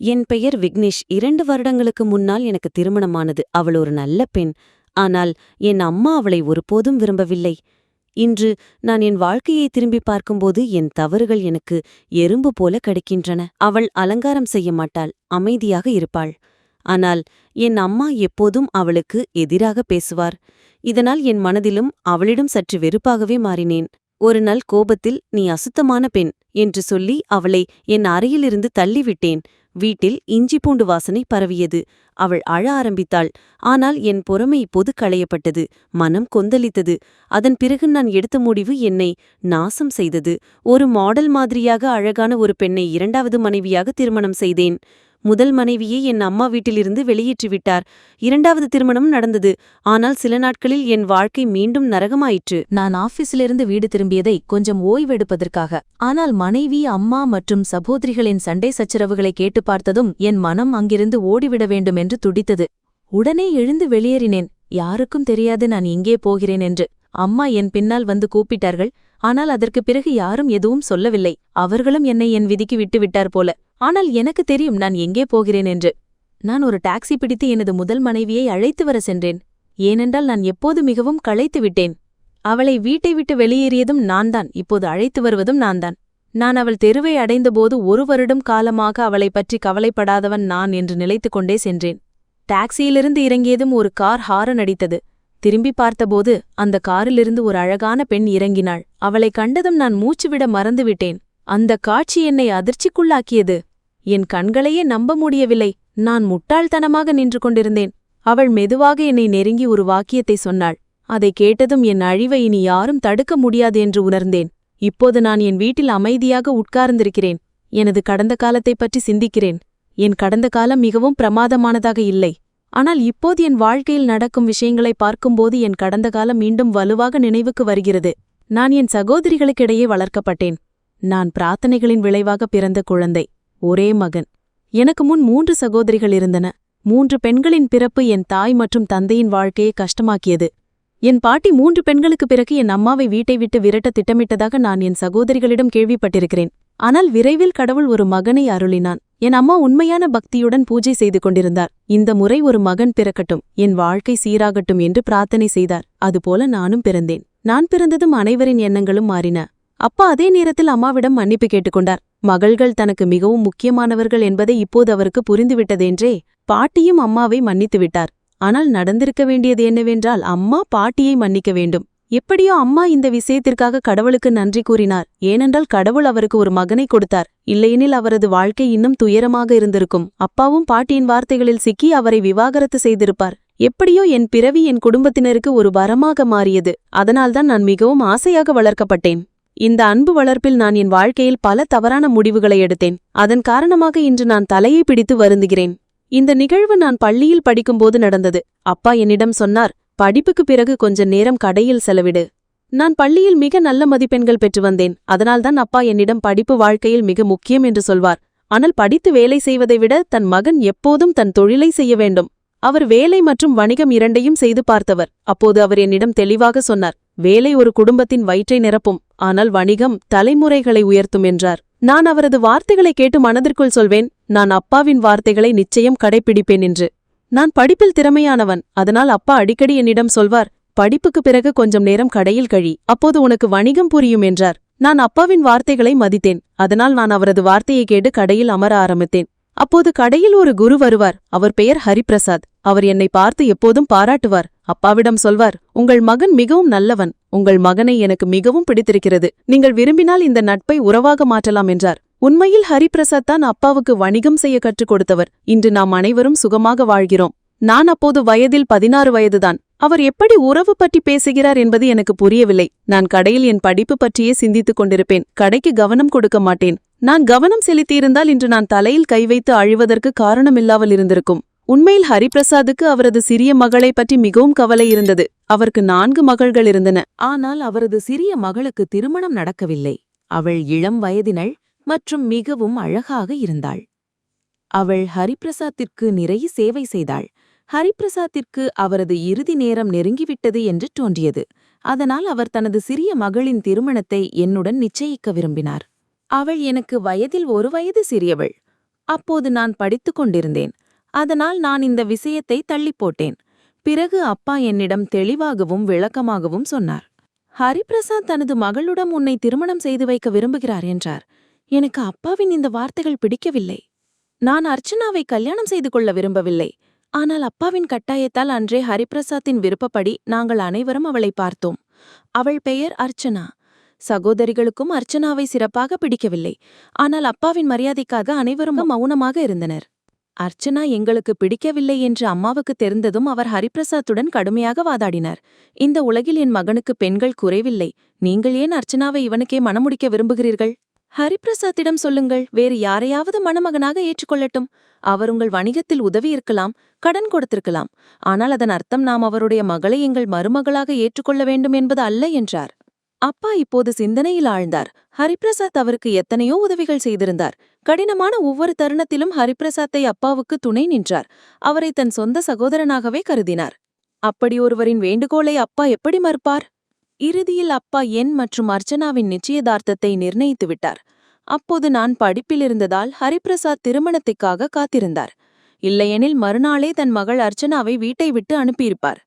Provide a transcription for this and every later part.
என் பெயர் விக்னேஷ். 2 வருடங்களுக்கு முன்னால் எனக்கு திருமணமானது. அவள் ஒரு நல்ல பெண். ஆனால் என் அம்மா அவளை ஒருபோதும் விரும்பவில்லை. இன்று நான் என் வாழ்க்கையை திரும்பி பார்க்கும்போது என் தவறுகள் எனக்கு எறும்பு போல கடிக்கின்றன. அவள் அலங்காரம் செய்ய மாட்டாள், அமைதியாக இருப்பாள். ஆனால் என் அம்மா எப்போதும் அவளுக்கு எதிராக பேசுவார். இதனால் என் மனதிலும் அவளிடம் சற்று வெறுப்பாகவே மாறினேன். ஒரு நாள் கோபத்தில், நீ அசுத்தமான பெண் என்று சொல்லி அவளை என் அறையிலிருந்து தள்ளிவிட்டேன். வீட்டில் இஞ்சி பூண்டு வாசனை பரவியது. அவள் அழ ஆரம்பித்தாள். ஆனால் என் பொறுமை பொது களையப்பட்டது. மனம் கொந்தளித்தது. அதன் பிறகு நான் எடுத்த முடிவு என்னை நாசம் செய்தது. ஒரு மாடல் மாதிரியாக அழகான ஒரு பெண்ணை 2வது மனைவியாக திருமணம் செய்தேன். முதல் மனைவியை என் அம்மா வீட்டிலிருந்து வெளியேற்றிவிட்டார். 2வது திருமணம் நடந்தது. ஆனால் சில நாட்களில் என் வாழ்க்கை மீண்டும் நரகமாயிற்று. நான் ஆபீஸிலிருந்து வீடு திரும்பியதை கொஞ்சம் ஓய்வெடுப்பதற்காக. ஆனால் மனைவி, அம்மா மற்றும் சகோதரிகளின் சண்டை சச்சரவுகளை கேட்டு பார்த்ததும் என் மனம் அங்கிருந்து ஓடிவிட வேண்டும் என்று துடித்தது. உடனே எழுந்து வெளியேறினேன். யாருக்கும் தெரியாது நான் எங்கே போகிறேன் என்று. அம்மா என் பின்னால் வந்து கூப்பிட்டார்கள். ஆனால் அதற்குப் பிறகு யாரும் எதுவும் சொல்லவில்லை. அவர்களும் என்னை என் விதிக்கு விட்டுவிட்டார் போல. ஆனால் எனக்கு தெரியும் நான் எங்கே போகிறேன் என்று. நான் ஒரு டாக்ஸி பிடித்து எனது முதல் மனைவியை அழைத்து வர சென்றேன். ஏனென்றால் நான் எப்போது மிகவும் களைத்து விட்டேன். அவளை வீட்டை விட்டு வெளியேறியதும் நான்தான், இப்போது அழைத்து வருவதும் நான்தான். நான் அவள் தெருவை அடைந்தபோது 1 வருடம் காலமாக அவளைப் பற்றி கவலைப்படாதவன் நான் என்று நிலைத்துக் கொண்டே சென்றேன். டாக்ஸியிலிருந்து இறங்கியதும் ஒரு கார் ஹாரன் அடித்தது. திரும்பி பார்த்தபோது அந்த காரிலிருந்து ஒரு அழகான பெண் இறங்கினாள். அவளை கண்டதும் நான் மூச்சுவிட மறந்துவிட்டேன். அந்த காட்சி என்னை அதிர்ச்சிக்குள்ளாக்கியது. என் கண்களையே நம்ப முடியவில்லை. நான் முட்டாள்தனமாக நின்று கொண்டிருந்தேன். அவள் மெதுவாக என்னை நெருங்கி ஒரு வாக்கியத்தை சொன்னாள். அதை கேட்டதும் என் அழிவை இனி யாரும் தடுக்க முடியாது என்று உணர்ந்தேன். இப்போது நான் என் வீட்டில் அமைதியாக உட்கார்ந்திருக்கிறேன். எனது கடந்த காலத்தைப் பற்றி சிந்திக்கிறேன். என் கடந்த காலம் மிகவும் பிரமாதமானதாக இல்லை. ஆனால் இப்போது என் வாழ்க்கையில் நடக்கும் விஷயங்களை பார்க்கும்போது என் கடந்த காலம் மீண்டும் வலுவாக நினைவுக்கு வருகிறது. நான் என் சகோதரிகளுக்கிடையே வளர்க்கப்பட்டேன். நான் பிரார்த்தனைகளின் விளைவாக பிறந்த குழந்தை. ஒரே மகன். எனக்கு முன் 3 சகோதரிகள் இருந்தன. 3 பெண்களின் பிறப்பு என் தாய் மற்றும் தந்தையின் வாழ்க்கையை கஷ்டமாக்கியது. என் பாட்டி 3 பெண்களுக்கு பிறகு என் அம்மாவை வீட்டை விட்டு விரட்ட திட்டமிட்டதாக நான் என் சகோதரிகளிடம் கேள்விப்பட்டிருக்கிறேன். ஆனால் விரைவில் கடவுள் ஒரு மகனை அருளினான். என் அம்மா உண்மையான பக்தியுடன் பூஜை செய்து கொண்டிருந்தார். இந்த முறை ஒரு மகன் பிறக்கட்டும், என் வாழ்க்கை சீராகட்டும் என்று பிரார்த்தனை செய்தார். அதுபோல நானும் பிறந்தேன். நான் பிறந்ததும் அனைவரின் எண்ணங்களும் மாறின. அப்பா அதே நேரத்தில் அம்மாவிடம் மன்னிப்பு கேட்டுக்கொண்டார். மகள்கள் தனக்கு மிகவும் முக்கியமானவர்கள் என்பதை இப்போது அவருக்கு புரிந்துவிட்டதென்றே. பாட்டியும் அம்மாவை மன்னித்துவிட்டார். ஆனால் நடந்திருக்க வேண்டியது என்னவென்றால் அம்மா பாட்டியை மன்னிக்க வேண்டும். எப்படியோ அம்மா இந்த விஷயத்திற்காக கடவுளுக்கு நன்றி கூறினார். ஏனென்றால் கடவுள் அவருக்கு ஒரு மகனை கொடுத்தார். இல்லையெனில் அவரது வாழ்க்கை இன்னும் துயரமாக இருந்திருக்கும். அப்பாவும் பாட்டியின் வார்த்தைகளில் சிக்கி அவரை விவாகரத்து செய்திருப்பார். எப்படியோ என் பிறவி என் குடும்பத்தினருக்கு ஒரு வரமாக மாறியது. அதனால்தான் நான் மிகவும் ஆசையாக வளர்க்கப்பட்டேன். இந்த அன்பு வளர்ப்பில் நான் என் வாழ்க்கையில் பல தவறான முடிவுகளை எடுத்தேன். அதன் காரணமாக இன்று நான் தலையை பிடித்து வருந்துகிறேன். இந்த நிகழ்வு நான் பள்ளியில் படிக்கும்போது நடந்தது. அப்பா என்னிடம் சொன்னார், படிப்புக்கு பிறகு கொஞ்ச நேரம் கடையில் செலவிடு. நான் பள்ளியில் மிக நல்ல மதிப்பெண்கள் பெற்று வந்தேன். அதனால்தான் அப்பா என்னிடம் படிப்பு வாழ்க்கையில் மிக முக்கியம் என்று சொல்வார். ஆனால் படித்து வேலை செய்வதை விட தன் மகன் எப்போதும் தன் தொழிலை செய்ய வேண்டும். அவர் வேலை மற்றும் வணிகம் இரண்டையும் செய்து பார்த்தவர். அப்போது அவர் என்னிடம் தெளிவாக சொன்னார், வேலை ஒரு குடும்பத்தின் வயிற்றை நிரப்பும், ஆனால் வணிகம் தலைமுறைகளை உயர்த்தும் என்றார். நான் அவரது வார்த்தைகளை கேட்டு மனதிற்குள் சொல்வேன், நான் அப்பாவின் வார்த்தைகளை நிச்சயம் கடைப்பிடிப்பேன் என்று. நான் படிப்பில் திறமையானவன். அதனால் அப்பா அடிக்கடி என்னிடம் சொல்வார், படிப்புக்கு பிறகு கொஞ்சம் நேரம் கடையில் கழி, அப்போது உனக்கு வணிகம் புரியும் என்றார். நான் அப்பாவின் வார்த்தைகளை மதித்தேன். அதனால் நான் அவரது வார்த்தையை கேட்டு கடையில் அமர ஆரம்பித்தேன். அப்போது கடையில் ஒரு குரு வருவார். அவர் பெயர் ஹரிபிரசாத். அவர் என்னை பார்த்து எப்போதும் பாராட்டுவார். அப்பாவிடம் சொல்வார், உங்கள் மகன் மிகவும் நல்லவன். உங்கள் மகனை எனக்கு மிகவும் பிடித்திருக்கிறது. நீங்கள் விரும்பினால் இந்த நட்பை உறவாக மாற்றலாம் என்றார். உண்மையில் ஹரிபிரசாத் தான் அப்பாவுக்கு வணிகம் செய்ய கற்றுக் கொடுத்தவர். இன்று நாம் அனைவரும் சுகமாக வாழ்கிறோம். நான் அப்போது வயதில் 16 வயதுதான். அவர் எப்படி உறவு பற்றி பேசுகிறார் என்பது எனக்கு புரியவில்லை. நான் கடையில் என் படிப்பு பற்றியே சிந்தித்துக் கொண்டிருப்பேன். கடைக்கு கவனம் கொடுக்க மாட்டேன். நான் கவனம் செலுத்தியிருந்தால் இன்று நான் தலையில் கை வைத்து அழுவதற்கு காரணமில்லாமல் இருந்திருக்கும். உண்மையில் ஹரிபிரசாதுக்கு அவரது சிறிய மகளை பற்றி மிகவும் கவலை இருந்தது. அவருக்கு 4 மகள்கள் இருந்தன. ஆனால் அவரது சிறிய மகளுக்கு திருமணம் நடக்கவில்லை. அவள் இளம் வயதினள் மற்றும் மிகவும் அழகாக இருந்தாள். அவள் ஹரிபிரசாத்திற்கு நிறைய சேவை செய்தாள். ஹரிபிரசாத்திற்கு அவரது இறுதி நேரம் நெருங்கிவிட்டது என்று தோன்றியது. அதனால் அவர் தனது சிறிய மகளின் திருமணத்தை என்னுடன் நிச்சயிக்க விரும்பினார். அவள் எனக்கு வயதில் 1 வயது சிறியவள். அப்போது நான் படித்துக் கொண்டிருந்தேன். அதனால் நான் இந்த விஷயத்தை தள்ளிப் போட்டேன். பிறகு அப்பா என்னிடம் தெளிவாகவும் விளக்கமாகவும் சொன்னார். ஹரிபிரசாத் தனது மகளுடன் உன்னை திருமணம் செய்து வைக்க விரும்புகிறார் என்றார். எனக்கு அப்பாவின் இந்த வார்த்தைகள் பிடிக்கவில்லை. நான் அர்ச்சனாவை கல்யாணம் செய்து கொள்ள விரும்பவில்லை. ஆனால் அப்பாவின் கட்டாயத்தால் அன்றே ஹரிபிரசாத்தின் விருப்பப்படி நாங்கள் அனைவரும் அவளை பார்த்தோம். அவள் பெயர் அர்ச்சனா. சகோதரிகளுக்கும் அர்ச்சனாவை சிறப்பாக பிடிக்கவில்லை. ஆனால் அப்பாவின் மரியாதைக்காக அனைவரும் மௌனமாக இருந்தனர். அர்ச்சனா எங்களுக்கு பிடிக்கவில்லை என்று அம்மாவுக்கு தெரிந்ததும் அவர் ஹரிபிரசாத்துடன் கடுமையாக வாதாடினார். இந்த உலகில் என் மகனுக்கு பெண்கள் குறைவில்லை. நீங்கள் ஏன் அர்ச்சனாவை இவனுக்கே மணமுடிக்க விரும்புகிறீர்கள்? ஹரிபிரசாத்திடம் சொல்லுங்கள், வேறு யாரையாவது மணமகனாக ஏற்றுக்கொள்ளட்டும். அவர் உங்கள் வணிகத்தில் உதவி இருக்கலாம், கடன் கொடுத்திருக்கலாம். ஆனால் அதன் அர்த்தம் நாம் அவருடைய மகளை எங்கள் மருமகளாக ஏற்றுக்கொள்ள வேண்டும் என்பது அல்ல என்றார். அப்பா இப்போது சிந்தனையில் ஆழ்ந்தார். ஹரிபிரசாத் அவருக்கு எத்தனையோ உதவிகள் செய்திருந்தார். கடினமான ஒவ்வொரு தருணத்திலும் ஹரிபிரசாத்தை அப்பாவுக்கு துணை நின்றார். அவரை தன் சொந்த சகோதரனாகவே கருதினார். அப்படி ஒருவரின் வேண்டுகோளை அப்பா எப்படி மறுப்பார்? இறுதியில் அப்பா என் மற்றும் அர்ச்சனாவின் நிச்சயதார்த்தத்தை நிர்ணயித்து விட்டார். அப்போது நான் படிப்பில் இருந்ததால் ஹரிபிரசாத் திருமணத்துக்காக காத்திருந்தார். இல்லையெனில் மறுநாளே தன் மகள் அர்ச்சனாவை வீட்டை விட்டு அனுப்பியிருப்பார்.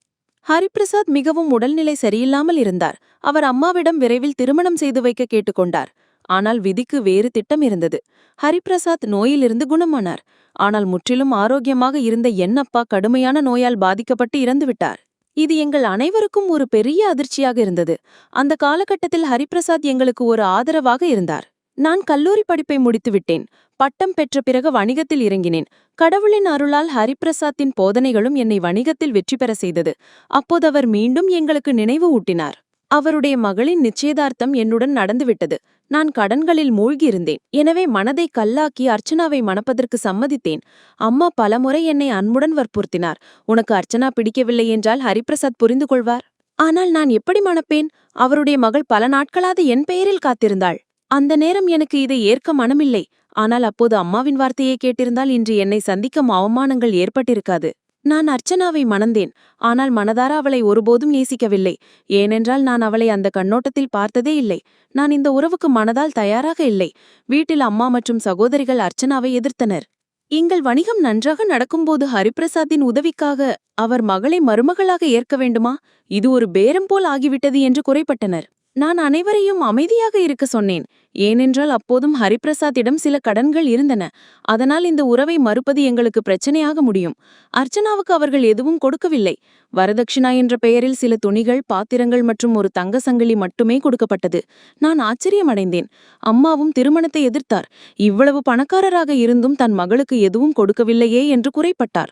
ஹரிபிரசாத் மிகவும் உடல்நிலை சரியில்லாமல் இருந்தார். அவர் அம்மாவிடம் விரைவில் திருமணம் செய்து வைக்க கேட்டுக்கொண்டார். ஆனால் விதிக்கு வேறு திட்டம் இருந்தது. ஹரிபிரசாத் நோயிலிருந்து குணமானார். ஆனால் முற்றிலும் ஆரோக்கியமாக இருந்த என் அப்பா கடுமையான நோயால் பாதிக்கப்பட்டு இறந்துவிட்டார். இது எங்கள் அனைவருக்கும் ஒரு பெரிய அதிர்ச்சியாக இருந்தது. அந்த காலகட்டத்தில் ஹரிபிரசாத் எங்களுக்கு ஒரு ஆதரவாக இருந்தார். நான் கல்லூரி படிப்பை முடித்துவிட்டேன். பட்டம் பெற்ற பிறகு வணிகத்தில் இறங்கினேன். கடவுளின் அருளால் ஹரிபிரசாத்தின் போதனைகளும் என்னை வணிகத்தில் வெற்றி பெற செய்தது. அப்போது அவர் மீண்டும் எங்களுக்கு நினைவு ஊட்டினார். அவருடைய மகளின் நிச்சயதார்த்தம் என்னுடன் நடந்துவிட்டது. நான் கடன்களில் மூழ்கியிருந்தேன். எனவே மனதை கல்லாக்கி அர்ச்சனாவை மணப்பதற்கு சம்மதித்தேன். அம்மா பலமுறை என்னை அன்புடன் வற்புறுத்தினார். உனக்கு அர்ச்சனா பிடிக்கவில்லை என்றால் ஹரிபிரசாத் புரிந்து கொள்வார். ஆனால் நான் எப்படி மணப்பேன்? அவருடைய மகள் பல நாட்களாக என் பெயரில் காத்திருந்தாள். அந்த நேரம் எனக்கு இதை ஏற்க மனமில்லை. ஆனால் அப்போது அம்மாவின் வார்த்தையை கேட்டிருந்தால் இன்று என்னை சந்திக்கும் அவமானங்கள் ஏற்பட்டிருக்காது. நான் அர்ச்சனாவை மணந்தேன். ஆனால் மனதார அவளை ஒருபோதும் நேசிக்கவில்லை. ஏனென்றால் நான் அவளை அந்த கண்ணோட்டத்தில் பார்த்ததே இல்லை. நான் இந்த உறவுக்கு மனதால் தயாராக இல்லை. வீட்டில் அம்மா மற்றும் சகோதரிகள் அர்ச்சனாவை எதிர்த்தனர். எங்கள் வணிகம் நன்றாக நடக்கும்போது ஹரிபிரசாத்தின் உதவிக்காக அவர் மகளை மருமகளாக ஏற்க வேண்டுமா? இது ஒரு பேரம் போல் ஆகிவிட்டது என்று குறைப்பட்டனர். நான் அனைவரையும் அமைதியாக இருக்க சொன்னேன். ஏனென்றால் அப்போதும் ஹரிபிரசாத்திடம் சில கடன்கள் இருந்தன. அதனால் இந்த உறவை மறுப்பது எங்களுக்கு பிரச்சனையாக முடியும். அர்ச்சனாவுக்கு அவர்கள் எதுவும் கொடுக்கவில்லை. வரதட்சிணா என்ற பெயரில் சில துணிகள், பாத்திரங்கள் மற்றும் ஒரு தங்க சங்கிலி மட்டுமே கொடுக்கப்பட்டது. நான் ஆச்சரியமடைந்தேன். அம்மாவும் திருமணத்தை எதிர்த்தார். இவ்வளவு பணக்காரராக இருந்தும் தன் மகளுக்கு எதுவும் கொடுக்கவில்லையே என்று குறைப்பட்டார்.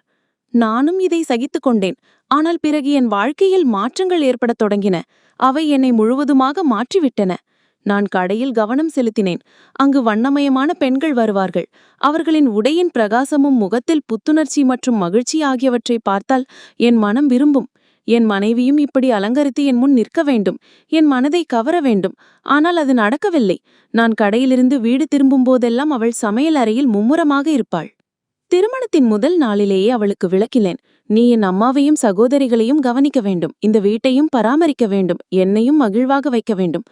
நானும் இதை சகித்துக் கொண்டேன். ஆனால் பிறகு என் வாழ்க்கையில் மாற்றங்கள் ஏற்படத் தொடங்கின. அவை என்னை முழுவதுமாக மாற்றிவிட்டன. நான் கடையில் கவனம் செலுத்தினேன். அங்கு வண்ணமயமான பெண்கள் வருவார்கள். அவர்களின் உடையின் பிரகாசமும் முகத்தில் புத்துணர்ச்சி மற்றும் மகிழ்ச்சி ஆகியவற்றை பார்த்தால் என் மனம் விரும்பும். என் மனைவியும் இப்படி அலங்கரித்து என் முன் நிற்க வேண்டும். என் மனதை கவர வேண்டும். ஆனால் அது நடக்கவில்லை. நான் கடையிலிருந்து வீடு திரும்பும் போதெல்லாம் அவள் சமையல் அறையில் மும்முரமாக இருப்பாள். திருமணத்தின் முதல் நாளிலேயே அவளுக்கு விளக்கினேன். நீ என் அம்மாவையும் சகோதரிகளையும் கவனிக்க வேண்டும். இந்த வீட்டையும் பராமரிக்க வேண்டும். என்னையும் மகிழ்வாக வைக்க வேண்டும்.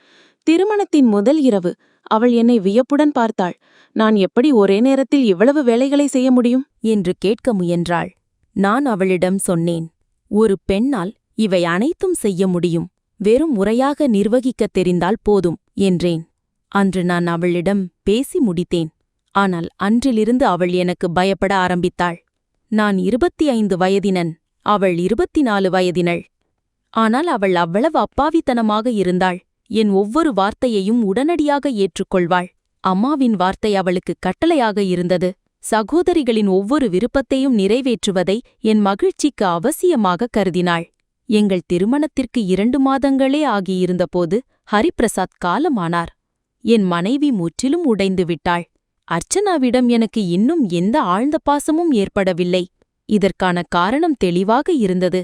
திருமணத்தின் முதல் இரவு அவள் என்னை வியப்புடன் பார்த்தாள். நான் எப்படி ஒரே நேரத்தில் இவ்வளவு வேலைகளை செய்ய முடியும் என்று கேட்க முயன்றாள். நான் அவளிடம் சொன்னேன், ஒரு பெண்ணால் இவை அனைத்தும் செய்ய முடியும். வெறும் முறையாக நிர்வகிக்கத் தெரிந்தால் போதும் என்றேன். அன்று நான் அவளிடம் பேசி முடித்தேன். ஆனால் அன்றிலிருந்து அவள் எனக்கு பயப்பட ஆரம்பித்தாள். நான் 25 வயதினன், அவள் 24 வயதினள். ஆனால் அவள் அவ்வளவு அப்பாவித்தனமாக இருந்தாள். என் ஒவ்வொரு வார்த்தையையும் உடனடியாக ஏற்றுக்கொள்வாள். அம்மாவின் வார்த்தை அவளுக்கு கட்டளையாக இருந்தது. சகோதரிகளின் ஒவ்வொரு விருப்பத்தையும் நிறைவேற்றுவதை என் மகிழ்ச்சிக்கு அவசியமாக கருதினாள். எங்கள் திருமணத்திற்கு 2 மாதங்களே ஆகியிருந்தபோது ஹரிபிரசாத் காலமானார். என் மனைவி முற்றிலும் உடைந்து விட்டாள். அர்ச்சனாவிடம் எனக்கு இன்னும் எந்த ஆழ்ந்த பாசமும் ஏற்படவில்லை. இதற்கான காரணம் தெளிவாக இருந்தது.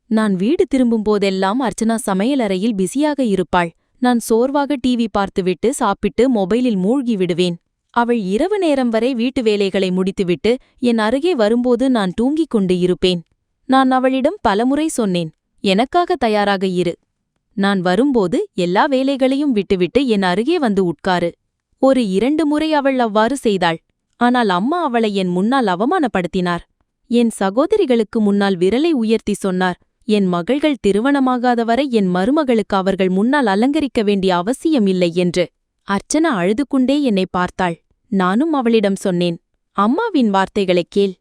நான் வீடு திரும்பும்போதெல்லாம் அர்ச்சனா சமையலறையில் பிஸியாக இருப்பாள். நான் சோர்வாக டிவி பார்த்துவிட்டு சாப்பிட்டு மொபைலில் மூழ்கி விடுவேன். அவள் இரவு நேரம் வரை வீட்டு வேலைகளை முடித்துவிட்டு என் அருகே வரும்போது நான் தூங்கிக் கொண்டு இருப்பேன். நான் அவளிடம் பலமுறை சொன்னேன், எனக்காக தயாராக இரு. நான் வரும்போது எல்லா வேலைகளையும் விட்டுவிட்டு என் அருகே வந்து உட்காரு. ஒரு 2 முறை அவள் அவ்வாறு செய்தாள். ஆனால் அம்மா அவளை என் முன்னால் அவமானப்படுத்தினார். என் சகோதரிகளுக்கு முன்னால் விரலை உயர்த்தி சொன்னார், என் மகள்கள் திருமணமாகாதவரை என் மருமகளுக்கு அவர்கள் முன்னால் அலங்கரிக்க வேண்டிய அவசியமில்லை என்று. அர்ச்சனா அழுது கொண்டே என்னை பார்த்தாள். நானும் அவளிடம் சொன்னேன், அம்மாவின் வார்த்தைகளைக் கேள்.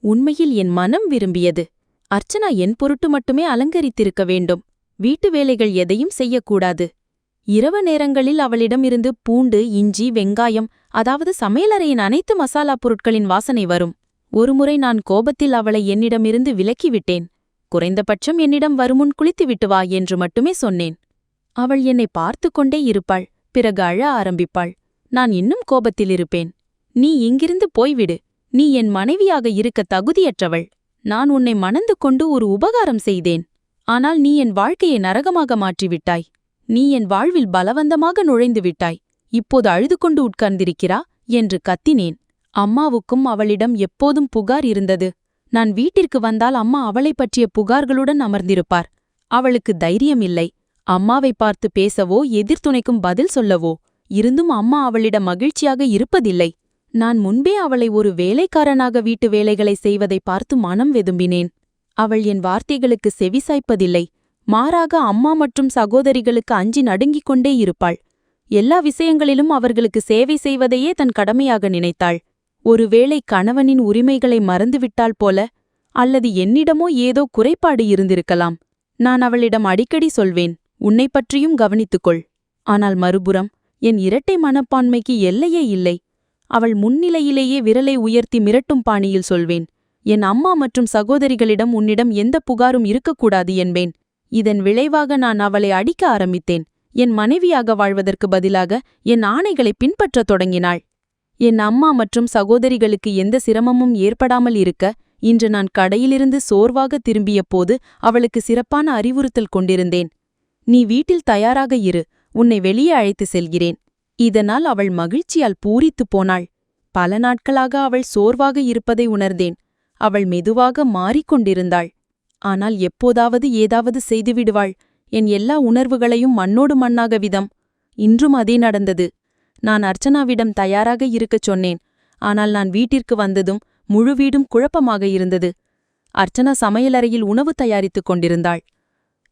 உண்மையில் என் மனம் விரும்பியது. அர்ச்சனா என் பொருட்டு மட்டுமே அலங்கரித்திருக்க வேண்டும். வீட்டு வேலைகள் எதையும் செய்யக்கூடாது. இரவு நேரங்களில் அவளிடமிருந்து பூண்டு, இஞ்சி, வெங்காயம், அதாவது சமையலறையின் அனைத்து மசாலா பொருட்களின் வாசனை வரும். ஒருமுறை நான் கோபத்தில் அவளை என்னிடமிருந்து விலக்கிவிட்டேன். குறைந்தபட்சம் என்னிடம் வருமுன் குளித்துவிட்டு வா என்று மட்டுமே சொன்னேன். அவள் என்னை பார்த்து கொண்டே இருப்பாள். பிறகு அழ ஆரம்பிப்பாள். நான் இன்னும் கோபத்தில் இருப்பேன். நீ இங்கிருந்து போய்விடு. நீ என் மனைவியாக இருக்க தகுதியற்றவள். நான் உன்னை மணந்து கொண்டு ஒரு உபகாரம் செய்தேன். ஆனால் நீ என் வாழ்க்கையை நரகமாக மாற்றிவிட்டாய். நீ என் வாழ்வில் பலவந்தமாக நுழைந்து விட்டாய். இப்போது அழுது கொண்டு உட்கார்ந்திருக்கிறா என்று கத்தினேன். அம்மாவுக்கும் அவளிடம் எப்போதும் புகார் இருந்தது. நான் வீட்டிற்கு வந்தால் அம்மா அவளைப் பற்றிய புகார்களுடன் அமர்ந்திருப்பார். அவளுக்கு தைரியமில்லை. அம்மாவை பார்த்து பேசவோ எதிர்த்துணைக்கும் பதில் சொல்லவோ. இருந்தும் அம்மா அவளிடம் மகிழ்ச்சியாக இருப்பதில்லை. நான் முன்பே அவளை ஒரு வேலைக்காரனாக வீட்டு வேலைகளை செய்வதை பார்த்து மனம் வெதும்பினேன். அவள் என் வார்த்தைகளுக்கு செவிசாய்ப்பதில்லை. மாறாக அம்மா மற்றும் சகோதரிகளுக்கு அஞ்சி நடுங்கிக் கொண்டே இருப்பாள். எல்லா விஷயங்களிலும் அவர்களுக்கு சேவை செய்வதையே தன் கடமையாக நினைத்தாள். ஒருவேளை கணவனின் உரிமைகளை மறந்துவிட்டாள் போல, அல்லது என்னிடமோ ஏதோ குறைபாடு இருந்திருக்கலாம். நான் அவளிடம் அடிக்கடி சொல்வேன், உன்னை பற்றியும் கவனித்துக்கொள். ஆனால் மறுபுறம் என் இரட்டை மனப்பான்மைக்கு எல்லையே இல்லை. அவள் முன்னிலையிலேயே விரலை உயர்த்தி மிரட்டும் பாணியில் சொல்வேன், என் அம்மா மற்றும் சகோதரிகளிடம் உன்னிடம் எந்த புகாரும் இருக்கக்கூடாது என்பேன். இதன் விளைவாக நான் அவளை அடிக்க ஆரம்பித்தேன். என் மனைவியாக வாழ்வதற்கு பதிலாக என் ஆணைகளை பின்பற்றத் தொடங்கினாள். என் அம்மா மற்றும் சகோதரிகளுக்கு எந்த சிரமமும் ஏற்படாமல் இருக்க இன்று நான் கடையிலிருந்து சோர்வாக திரும்பிய போது அவளுக்கு சிறப்பான அறிவுறுத்தல் கொண்டிருந்தேன். நீ வீட்டில் தயாராக இரு, உன்னை வெளியே அழைத்து செல்கிறேன். இதனால் அவள் மகிழ்ச்சியால் பூரித்துப் போனாள். பல நாட்களாக அவள் சோர்வாக இருப்பதை உணர்ந்தேன். அவள் மெதுவாக மாறிக்கொண்டிருந்தாள். ஆனால் எப்போதாவது ஏதாவது செய்துவிடுவாள். என் எல்லா உணர்வுகளையும் மண்ணோடு மண்ணாக விதம். இன்றும் அதே நடந்தது. நான் அர்ச்சனாவிடம் தயாராக இருக்கச் சொன்னேன். ஆனால் நான் வீட்டிற்கு வந்ததும் முழு வீடும் குழப்பமாக இருந்தது. அர்ச்சனா சமையலறையில் உணவு தயாரித்துக் கொண்டிருந்தாள்.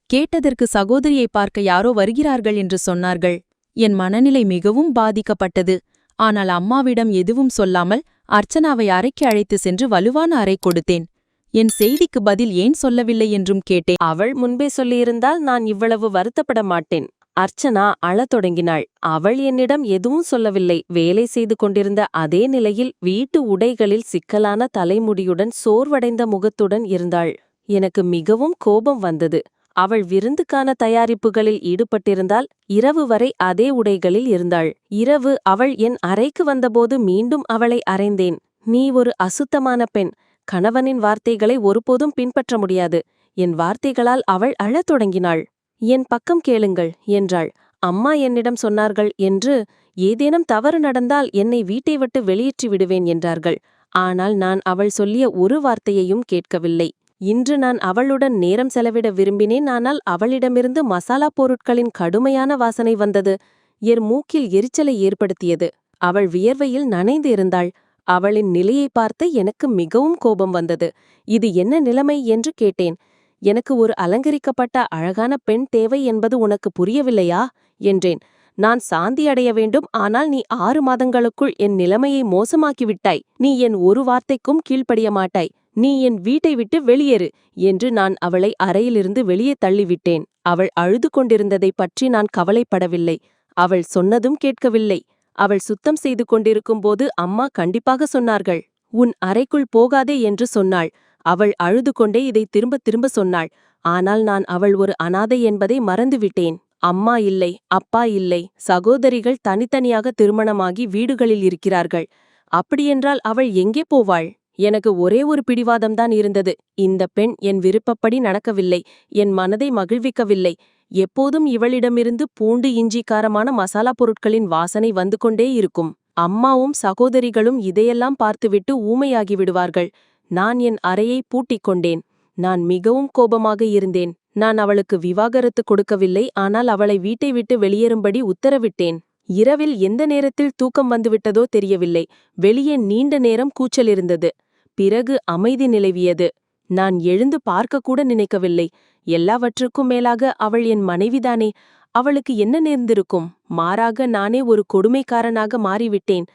கேட்டதற்கு சகோதரியை பார்க்க யாரோ வருகிறார்கள் என்று சொன்னார்கள். என் மனநிலை மிகவும் பாதிக்கப்பட்டது. ஆனால் அம்மாவிடம் எதுவும் சொல்லாமல் அர்ச்சனாவை அறைக்கு அழைத்து சென்று வலுவான அறை கொடுத்தேன். என் செய்திக்கு பதில் ஏன் சொல்லவில்லை என்றும் கேட்டேன். அவள் முன்பே சொல்லியிருந்தால் நான் இவ்வளவு வருத்தப்பட மாட்டேன். அர்ச்சனா அழத் தொடங்கினாள். அவள் என்னிடம் எதுவும் சொல்லவில்லை. வேலை செய்து கொண்டிருந்த அதே நிலையில் வீட்டு உடைகளில் சிக்கலான தலைமுடியுடன் சோர்வடைந்த முகத்துடன் இருந்தாள். எனக்கு மிகவும் கோபம் வந்தது. அவள் விருந்துக்கான தயாரிப்புகளில் ஈடுபட்டிருந்தால் இரவு வரை அதே உடைகளில் இருந்தாள். இரவு அவள் என் அறைக்கு வந்தபோது மீண்டும் அவளை அறைந்தேன். நீ ஒரு அசுத்தமான பெண். கணவனின் வார்த்தைகளை ஒருபோதும் பின்பற்ற முடியாது. என் வார்த்தைகளால் அவள் அழத் தொடங்கினாள். என் பக்கம் கேளுங்கள் என்றாள். அம்மா என்னிடம் சொன்னார்கள் என்று ஏதேனும் தவறு நடந்தால் என்னை வீட்டை விட்டு வெளியேற்றி விடுவேன் என்றார்கள். ஆனால் நான் அவள் சொல்லிய ஒரு வார்த்தையையும் கேட்கவில்லை. இன்று நான் அவளுடன் நேரம் செலவிட விரும்பினேன். ஆனால் அவளிடமிருந்து மசாலா பொருட்களின் கடுமையான வாசனை வந்தது. என் மூக்கில் எரிச்சலை ஏற்படுத்தியது. அவள் வியர்வையில் நனைந்து இருந்தாள். அவளின் நிலையை பார்த்து எனக்கு மிகவும் கோபம் வந்தது. இது என்ன நிலைமை என்று கேட்டேன். எனக்கு ஒரு அலங்கரிக்கப்பட்ட அழகான பெண் தேவை என்பது உனக்கு புரியவில்லையா என்றேன். நான் சாந்தி அடைய வேண்டும். ஆனால் நீ 6 மாதங்களுக்குள் என் நிலைமையை மோசமாக்கிவிட்டாய். நீ என் ஒரு வார்த்தைக்கும் கீழ்ப்படிய மாட்டாய். நீ என் வீட்டை விட்டு வெளியேறு என்று நான் அவளை அறையிலிருந்து வெளியே தள்ளிவிட்டேன். அவள் அழுது கொண்டிருந்ததை பற்றி நான் கவலைப்படவில்லை. அவள் சொன்னதும் கேட்கவில்லை. அவள் சுத்தம் செய்து கொண்டிருக்கும்போது அம்மா கண்டிப்பாக சொன்னார்கள், உன் அறைக்குள் போகாதே என்று சொன்னாள். அவள் அழுது கொண்டே இதை திரும்ப திரும்ப சொன்னாள். ஆனால் நான் அவள் ஒரு அனாதை என்பதை மறந்துவிட்டேன். அம்மா இல்லை, அப்பா இல்லை, சகோதரிகள் தனித்தனியாக திருமணமாகி வீடுகளில் இருக்கிறார்கள். அப்படியென்றால் அவள் எங்கே போவாள்? எனக்கு ஒரே ஒரு பிடிவாதம்தான் இருந்தது. இந்த பெண் என் விருப்பப்படி நடக்கவில்லை. என் மனதை மகிழ்விக்கவில்லை. எப்போதும் இவளிடமிருந்து பூண்டு, இஞ்சி, காரமான மசாலா பொருட்களின் வாசனை வந்து கொண்டே இருக்கும். அம்மாவும் சகோதரிகளும் இதையெல்லாம் பார்த்துவிட்டு ஊமையாகி விடுவார்கள். நான் என் அறையை பூட்டிக் கொண்டேன். நான் மிகவும் கோபமாக இருந்தேன். நான் அவளுக்கு விவாகரத்து கொடுக்கவில்லை. ஆனால் அவளை வீட்டை விட்டு வெளியேறும்படி உத்தரவிட்டேன். இரவில் எந்த நேரத்தில் தூக்கம் வந்துவிட்டதோ தெரியவில்லை. வெளியே நீண்ட நேரம் கூச்சல் இருந்தது. பிறகு அமைதி நிலவியது. நான் எழுந்து பார்க்கக்கூட நினைக்கவில்லை. எல்லாவற்றுக்கும் மேலாக அவள் என் மனைவிதானே. அவளுக்கு என்ன நேர்ந்திருக்கும்? மாறாக நானே ஒரு கொடுமைக்காரனாக மாறிவிட்டேன்.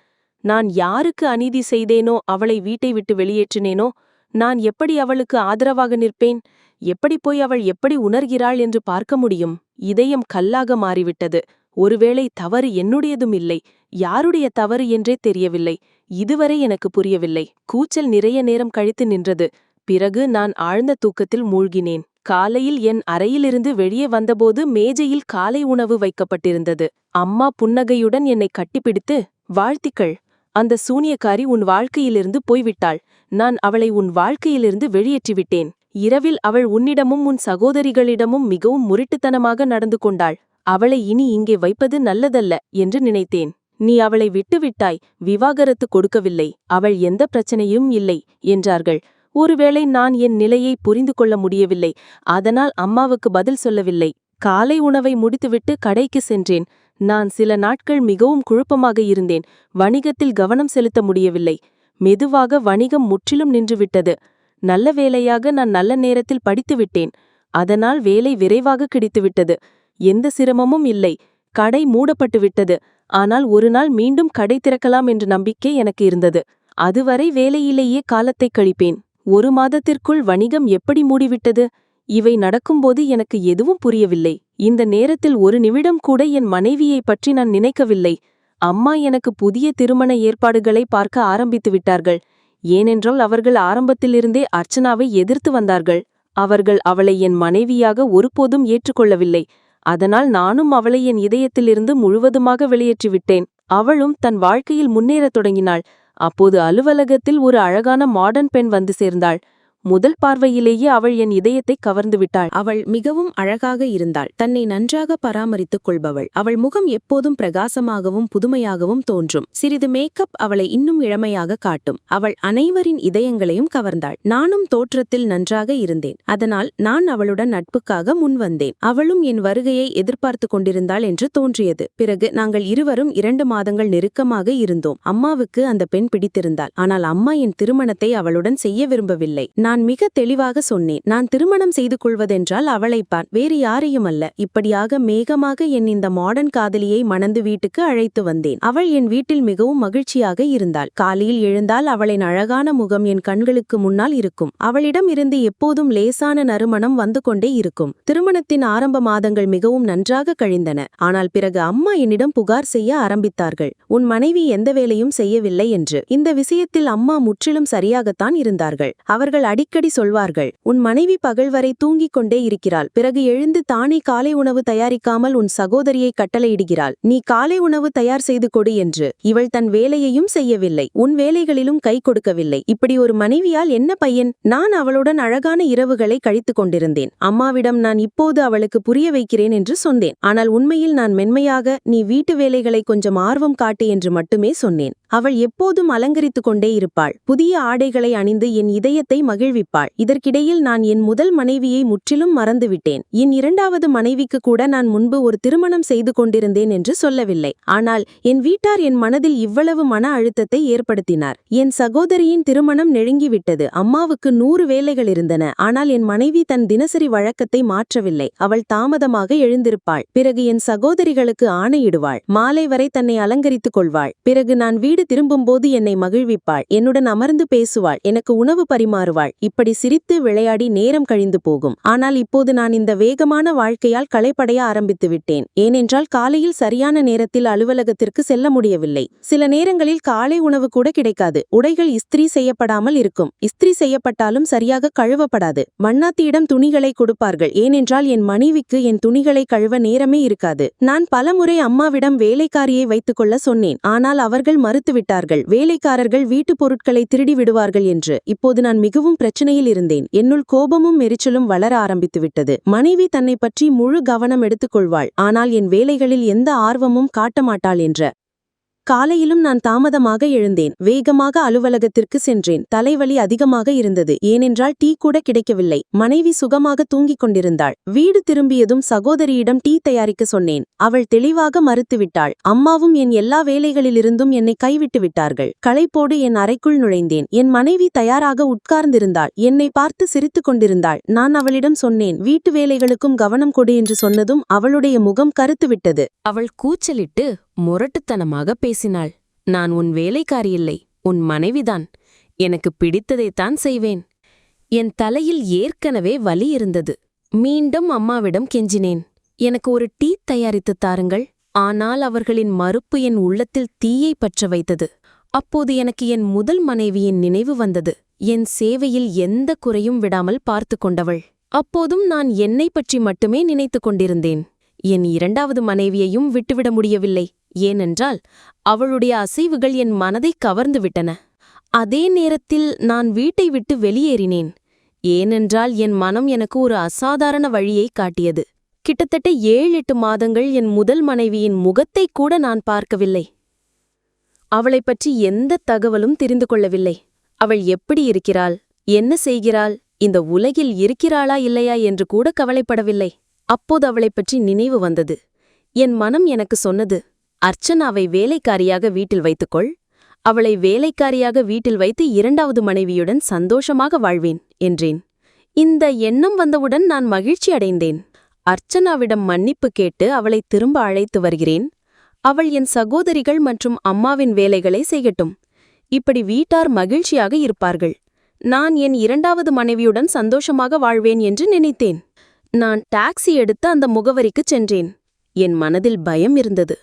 நான் யாருக்கு அநீதி செய்தேனோ அவளை வீட்டை விட்டு வெளியேற்றினேனோ? நான் எப்படி அவளுக்கு ஆதரவாக நிற்பேன்? எப்படி போய் அவள் எப்படி உணர்கிறாள் என்று பார்க்க முடியும்? இதயம் கல்லாக மாறிவிட்டது. ஒருவேளை தவறு என்னுடையதும் இல்லை, யாருடைய தவறு என்றே தெரியவில்லை. இதுவரை எனக்கு புரியவில்லை. கூச்சல் நிறைய நேரம் கழித்து நின்றது. பிறகு நான் ஆழ்ந்த தூக்கத்தில் மூழ்கினேன். காலையில் என் அறையிலிருந்து வெளியே வந்தபோது மேஜையில் காலை உணவு வைக்கப்பட்டிருந்தது. அம்மா புன்னகையுடன் என்னை கட்டிப்பிடித்து, வாழ்த்திக்கள், அந்த சூனியக்காரி உன் வாழ்க்கையிலிருந்து போய்விட்டாள். நான் அவளை உன் வாழ்க்கையிலிருந்து வெளியேற்றிவிட்டேன். இரவில் அவள் உன்னிடமும் உன் சகோதரிகளிடமும் மிகவும் முரட்டுத்தனமாக நடந்து கொண்டாள். அவளை இனி இங்கே வைப்பது நல்லதல்ல என்று நினைத்தேன். நீ அவளை விட்டுவிட்டாய், விவாகரத்து கொடுக்கவில்லை, அவள் எந்த பிரச்சனையும் இல்லை என்றார்கள். ஒருவேளை நான் என் நிலையை புரிந்து கொள்ள முடியவில்லை. அதனால் அம்மாவுக்கு பதில் சொல்லவில்லை. காலை உணவை முடித்துவிட்டு கடைக்கு சென்றேன். நான் சில நாட்கள் மிகவும் குழப்பமாக இருந்தேன். வணிகத்தில் கவனம் செலுத்த முடியவில்லை. மெதுவாக வணிகம் முற்றிலும் நின்றுவிட்டது. நல்ல வேளையாக நான் நல்ல நேரத்தில் படித்துவிட்டேன். அதனால் வேலை விரைவாக கிடைத்துவிட்டது. எந்த சிரமமும் இல்லை. கடை மூடப்பட்டு விட்டது. ஆனால் ஒரு நாள் மீண்டும் கடை திறக்கலாம் என்ற நம்பிக்கை எனக்கு இருந்தது. அதுவரை வேலையிலேயே காலத்தை கழிப்பேன். 1 மாதத்திற்குள் வணிகம் எப்படி மூடிவிட்டது? இவை நடக்கும்போது எனக்கு எதுவும் புரியவில்லை. இந்த நேரத்தில் ஒரு நிமிடம் கூட என் மனைவியைப் பற்றி நான் நினைக்கவில்லை. அம்மா எனக்கு புதிய திருமண ஏற்பாடுகளை பார்க்க ஆரம்பித்து விட்டார்கள். ஏனென்றால் அவர்கள் ஆரம்பத்திலிருந்தே அர்ச்சனாவை எதிர்த்து வந்தார்கள். அவர்கள் அவளை என் மனைவியாக ஒருபோதும் ஏற்றுக்கொள்ளவில்லை. அதனால் நானும் அவளை என் இதயத்திலிருந்து முழுவதுமாக வெளியேற்றிவிட்டேன். அவளும் தன் வாழ்க்கையில் முன்னேறத் தொடங்கினாள். அப்போது அலுவலகத்தில் ஒரு அழகான மாடர்ன் பெண் வந்து சேர்ந்தாள். முதல் பார்வையிலேயே அவள் என் இதயத்தை கவர்ந்து விட்டாள். அவள் மிகவும் அழகாக இருந்தாள். தன்னை நன்றாக பராமரித்துக் கொள்பவள். அவள் முகம் எப்போதும் பிரகாசமாகவும் புதுமையாகவும் தோன்றும். சிறிது மேக்கப் அவளை இன்னும் இளமையாக காட்டும். அவள் அனைவரின் இதயங்களையும் கவர்ந்தாள். நானும் தோற்றத்தில் நன்றாக இருந்தேன். அதனால் நான் அவளுடன் நட்புக்காக முன்வந்தேன். அவளும் என் வருகையை எதிர்பார்த்து கொண்டிருந்தாள் என்று தோன்றியது. பிறகு நாங்கள் இருவரும் 2 மாதங்கள் நெருக்கமாக இருந்தோம். அம்மாவுக்கு அந்த பெண் பிடித்திருந்தாள். ஆனால் அம்மா என் திருமணத்தை அவளுடன் செய்ய விரும்பவில்லை. நான் மிக தெளிவாக சொன்னேன். நான் திருமணம் செய்து கொள்வதென்றால் அவளைப்பான், வேறு யாரையும் அல்ல. இப்படியாக மேகமாக என் இந்த மாடர்ன் காதலியை மணந்து வீட்டுக்கு அழைத்து வந்தேன். அவள் என் வீட்டில் மிகவும் மகிழ்ச்சியாக இருந்தாள். காலையில் எழுந்தால் அவளின் அழகான முகம் என் கண்களுக்கு முன்னால் இருக்கும். அவளிடம் இருந்து எப்போதும் லேசான நறுமணம் வந்து கொண்டே இருக்கும். திருமணத்தின் ஆரம்ப மாதங்கள் மிகவும் நன்றாக கழிந்தன. ஆனால் பிறகு அம்மா என்னிடம் புகார் செய்ய ஆரம்பித்தார்கள். உன் மனைவி எந்த வேலையும் செய்யவில்லை என்று. இந்த விஷயத்தில் அம்மா முற்றிலும் சரியாகத்தான் இருந்தார்கள். அவர்கள் அடிக்கடி சொல்வார்கள், உன் மனைவி பகல் வரை தூங்கிக் கொண்டே இருக்கிறாள். பிறகு எழுந்து தானே காலை உணவு தயாரிக்காமல் உன் சகோதரியை கட்டளையிடுகிறாள். நீ காலை உணவு தயார் செய்து கொடு என்று. இவள் தன் வேலையையும் செய்யவில்லை, உன் வேலைகளிலும் கை கொடுக்கவில்லை. இப்படி ஒரு மனைவியால் என்ன பையன்? நான் அவளுடன் அழகான இரவுகளை கழித்துக் கொண்டிருந்தேன். அம்மாவிடம் நான் இப்போது அவளுக்கு புரிய வைக்கிறேன் என்று சொன்னேன். ஆனால் உண்மையில் நான் மென்மையாக, நீ வீட்டு வேலைகளை கொஞ்சம் ஆர்வம் காட்டு என்று மட்டுமே சொன்னேன். அவள் எப்போதும் அலங்கரித்துக் கொண்டே இருப்பாள். புதிய ஆடைகளை அணிந்து என் இதயத்தை மகிழ்விப்பாள். இதற்கிடையில் நான் என் முதல் மனைவியை முற்றிலும் மறந்துவிட்டேன். என் 2வது மனைவிக்கு கூட நான் முன்பு ஒரு திருமணம் செய்து கொண்டிருந்தேன் என்று சொல்லவில்லை. ஆனால் என் வீட்டார் என் மனதில் இவ்வளவு மன அழுத்தத்தை ஏற்படுத்தினார். என் சகோதரியின் திருமணம் நெருங்கிவிட்டது. அம்மாவுக்கு 100 வேலைகள் இருந்தன. ஆனால் என் மனைவி தன் தினசரி வழக்கத்தை மாற்றவில்லை. அவள் தாமதமாக எழுந்திருப்பாள். பிறகு என் சகோதரிகளுக்கு ஆணையிடுவாள். மாலை வரை தன்னை அலங்கரித்துக் கொள்வாள். பிறகு நான் வீடு திரும்பும்போது என்னை மகிழ்விப்பாள். என்னுடன் அமர்ந்து பேசுவாள். எனக்கு உணவு பரிமாறுவாள். இப்படி சிரித்து விளையாடி நேரம் கழிந்து போகும். ஆனால் இப்போது நான் இந்த வேகமான வாழ்க்கையால் களைப்படைய ஆரம்பித்து விட்டேன். ஏனென்றால் காலையில் சரியான நேரத்தில் அலுவலகத்திற்கு செல்ல முடியவில்லை. சில நேரங்களில் காலை உணவு கூட கிடைக்காது. உடைகள் இஸ்திரி செய்யப்படாமல் இருக்கும். இஸ்திரி செய்யப்பட்டாலும் சரியாக கழுவப்படாது. வண்ணாத்தியிடம் துணிகளை கொடுப்பார்கள். ஏனென்றால் என் மனைவிக்கு என் துணிகளை கழுவ நேரமே இருக்காது. நான் பலமுறை அம்மாவிடம் வேலைக்காரியை வைத்துக்கொள்ள சொன்னேன். ஆனால் அவர்கள் மறுத்துவிட்டார்கள். வேலைக்காரர்கள் வீட்டுப் பொருட்களை திருடி விடுவார்கள் என்று. இப்போது நான் மிகவும் பிரச்சனையில் இருந்தேன். என்னுள் கோபமும் எரிச்சலும் வளர ஆரம்பித்துவிட்டது. மனைவி தன்னை பற்றி முழு கவனம் எடுத்துக்கொள்வாள். ஆனால் என் வேலைகளில் எந்த ஆர்வமும் காட்ட மாட்டாள் என்ற காலையிலும் நான் தாமதமாக எழுந்தேன். வேகமாக அலுவலகத்திற்கு சென்றேன். தலைவலி அதிகமாக இருந்தது. ஏனென்றால் டீ கூட கிடைக்கவில்லை. மனைவி சுகமாக தூங்கிக் கொண்டிருந்தாள். வீடு திரும்பியதும் சகோதரியிடம் டீ தயாரிக்க சொன்னேன். அவள் தெளிவாக மறுத்துவிட்டாள். அம்மாவும் என் எல்லா வேலைகளிலிருந்தும் என்னை கைவிட்டு விட்டார்கள். களைப்போடு என் அறைக்குள் நுழைந்தேன். என் மனைவி தயாராக உட்கார்ந்திருந்தாள். என்னை பார்த்து சிரித்துக் கொண்டிருந்தாள். நான் அவளிடம் சொன்னேன், வீட்டு வேலைகளுக்கும் கவனம் கொடு என்று சொன்னதும் அவளுடைய முகம் கருத்துவிட்டது. அவள் கூச்சலிட்டு முரட்டுத்தனமாக பேசினாள். நான் உன் வேலைக்காரியில்லை, உன் மனைவிதான். எனக்கு பிடித்ததைத்தான் செய்வேன். என் தலையில் ஏற்கனவே வலி இருந்தது. மீண்டும் அம்மாவிடம் கெஞ்சினேன். எனக்கு ஒரு டீ தயாரித்துத் தாருங்கள். ஆனால் அவர்களின் மறுப்பு என் உள்ளத்தில் தீயை பற்ற வைத்தது. அப்போது எனக்கு என் முதல் மனைவியின் நினைவு வந்தது. என் சேவையில் எந்த குறையும் விடாமல் பார்த்து கொண்டவள். அப்போதும் நான் என்னை பற்றி மட்டுமே நினைத்து கொண்டிருந்தேன். என் இரண்டாவது மனைவியையும் விட்டுவிட முடியவில்லை. ஏனென்றால் அவளுடைய அசைவுகள் என் மனதை கவர்ந்து விட்டன. அதே நேரத்தில் நான் வீட்டை விட்டு வெளியேறினேன். ஏனென்றால் என் மனம் எனக்கு ஒரு அசாதாரண வழியை காட்டியது. கிட்டத்தட்ட 7-8 மாதங்கள் என் முதல் மனைவியின் முகத்தைக் கூட நான் பார்க்கவில்லை. அவளைப் பற்றி எந்த தகவலும் தெரிந்து கொள்ளவில்லை. அவள் எப்படி இருக்கிறாள், என்ன செய்கிறாள், இந்த உலகில் இருக்கிறாளா இல்லையா என்று கூட கவலைப்படவில்லை. அப்போது அவளைப் பற்றி நினைவு வந்தது. என் மனம் எனக்கு சொன்னது, அர்ச்சனாவை வேலைக்காரியாக வீட்டில் வைத்துக்கொள். அவளை வேலைக்காரியாக வீட்டில் வைத்து இரண்டாவது மனைவியுடன் சந்தோஷமாக வாழ்வேன் என்றேன். இந்த எண்ணம் வந்தவுடன் நான் மகிழ்ச்சி அடைந்தேன். அர்ச்சனாவிடம் மன்னிப்பு கேட்டு அவளை திரும்ப அழைத்து வருகிறேன். அவள் என் சகோதரிகள் மற்றும் அம்மாவின் வேலைகளை செய்யட்டும். இப்படி வீட்டார் மகிழ்ச்சியாக இருப்பார்கள். நான் என் இரண்டாவது மனைவியுடன் சந்தோஷமாக வாழ்வேன் என்று நினைத்தேன். நான் டாக்ஸி எடுத்து அந்த முகவரிக்குச் சென்றேன். என் மனதில் பயம் இருந்தது.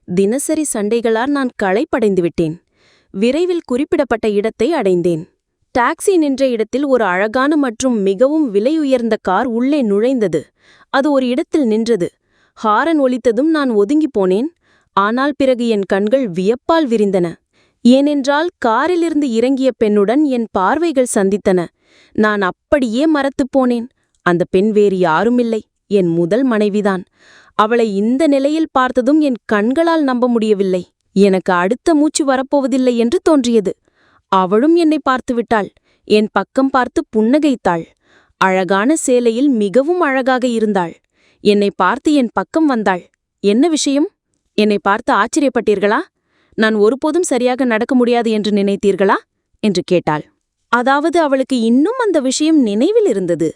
தினசரி சண்டைகளால் நான் களைப்படைந்துவிட்டேன். விரைவில் குறிப்பிடப்பட்ட இடத்தை அடைந்தேன். டாக்ஸி நின்ற இடத்தில் ஒரு அழகான மற்றும் மிகவும் விலையுயர்ந்த கார் உள்ளே நுழைந்தது. அது ஒரு இடத்தில் நின்றது. ஹாரன் ஒலித்ததும் நான் ஒதுங்கிப் போனேன். ஆனால் பிறகு என் கண்கள் வியப்பால் விரிந்தன. ஏனென்றால் காரிலிருந்து இறங்கிய பெண்ணுடன் என் பார்வைகள் சந்தித்தன. நான் அப்படியே மரத்துப் போனேன். அந்த பெண் வேறு யாருமில்லை, என் முதல் மனைவிதான். அவளை இந்த நிலையில் பார்த்ததும் என் கண்களால் நம்ப முடியவில்லை. எனக்கு அடுத்த மூச்சு வரப்போவதில்லை என்று தோன்றியது. அவளும் என்னை பார்த்துவிட்டாள். என் பக்கம் பார்த்து புன்னகைத்தாள். அழகான சேலையில் மிகவும் அழகாக இருந்தாள். என்னை பார்த்து என் பக்கம் வந்தாள். என்ன விஷயம்? என்னை பார்த்து ஆச்சரியப்பட்டீர்களா? நான் ஒருபோதும் சரியாக நடக்க முடியாது என்று நினைத்தீர்களா என்று கேட்டாள். அதாவது அவளுக்கு இன்னும் அந்த விஷயம் நினைவில் இருந்தது.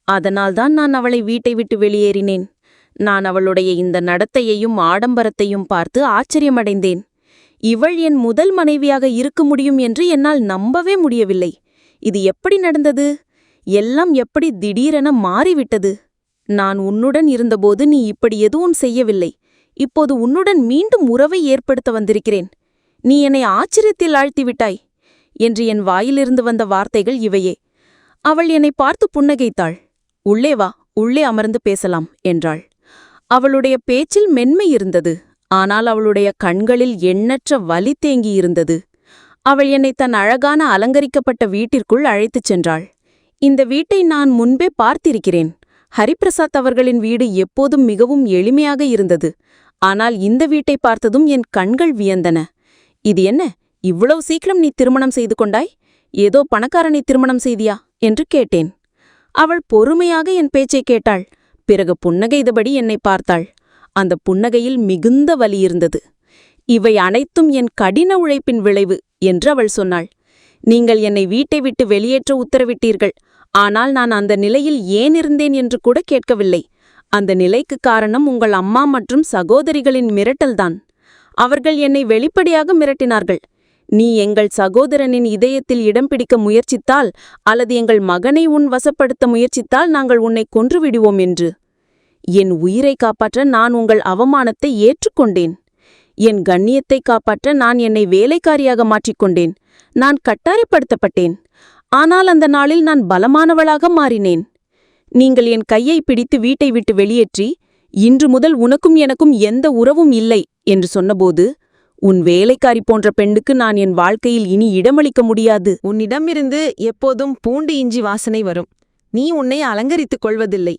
அதனால்தான் நான் அவளை வீட்டை விட்டு வெளியேறினேன். நான் அவளுடைய இந்த நடத்தையையும் ஆடம்பரத்தையும் பார்த்து ஆச்சரியமடைந்தேன். இவள் என் முதல் மனைவியாக இருக்க முடியும் என்று என்னால் நம்பவே முடியவில்லை. இது எப்படி நடந்தது? எல்லாம் எப்படி திடீரென மாறிவிட்டது? நான் உன்னுடன் இருந்தபோது நீ இப்படி எதுவும் செய்யவில்லை. இப்போது உன்னுடன் மீண்டும் உறவை ஏற்படுத்த வந்திருக்கிறேன். நீ என்னை ஆச்சரியத்தில் ஆழ்த்திவிட்டாய் என்று என் வாயிலிருந்து வந்த வார்த்தைகள் இவையே. அவள் என்னை பார்த்து புன்னகைத்தாள். உள்ளே வா, உள்ளே அமர்ந்து பேசலாம் என்றாள். அவளுடைய பேச்சில் மென்மை இருந்தது. ஆனால் அவளுடைய கண்களில் எண்ணற்ற வலி தேங்கியிருந்தது. அவள் என்னை தன் அழகான அலங்கரிக்கப்பட்ட வீட்டிற்குள் அழைத்துச் சென்றாள். இந்த வீட்டை நான் முன்பே பார்த்திருக்கிறேன். ஹரிபிரசாத் அவர்களின் வீடு எப்போதும் மிகவும் எளிமையாக இருந்தது. ஆனால் இந்த வீட்டை பார்த்ததும் என் கண்கள் வியந்தன. இது என்ன, இவ்வளவு சீக்கிரம் நீ திருமணம் செய்து கொண்டாய்? ஏதோ பணக்காரனை திருமணம் செய்தியா என்று கேட்டேன். அவள் பொறுமையாக என் பேச்சைக் கேட்டாள். பிறகு புன்னகைத்தபடி என்னை பார்த்தாள். அந்த புன்னகையில் மிகுந்த வலி இருந்தது. இவை அனைத்தும் என் கடின உழைப்பின் விளைவு என்று அவள் சொன்னாள். நீங்கள் என்னை வீட்டை விட்டு வெளியேற்ற உத்தரவிட்டீர்கள். ஆனால் நான் அந்த நிலையில் ஏன் இருந்தேன் என்று கூட கேட்கவில்லை. அந்த நிலைக்கு காரணம் உங்கள் அம்மா மற்றும் சகோதரிகளின் மிரட்டல்தான். அவர்கள் என்னை வெளிப்படையாக மிரட்டினார்கள். நீ எங்கள் சகோதரனின் இதயத்தில் இடம் பிடிக்க முயற்சித்தால் அல்லது எங்கள் மகனை உன் வசப்படுத்த முயற்சித்தால் நாங்கள் உன்னை கொன்றுவிடுவோம் என்று. என் உயிரை காப்பாற்ற நான் உங்கள் அவமானத்தை ஏற்றுக்கொண்டேன். என் கண்ணியத்தை காப்பாற்ற நான் என்னை வேலைக்காரியாக மாற்றிக்கொண்டேன். நான் கட்டாயப்படுத்தப்பட்டேன். ஆனால் அந்த நாளில் நான் பலமானவளாக மாறினேன். நீங்கள் என் கையை பிடித்து வீட்டை விட்டு வெளியேற்றி இன்று முதல் உனக்கும் எனக்கும் எந்த உறவும் இல்லை என்று சொன்னபோது, உன் வேலைக்காரி போன்ற பெண்ணுக்கு நான் என் வாழ்க்கையில் இனி இடமளிக்க முடியாது. உன்னிடமிருந்து எப்போதும் பூண்டு இஞ்சி வாசனை வரும். நீ உன்னை அலங்கரித்துக் கொள்வதில்லை.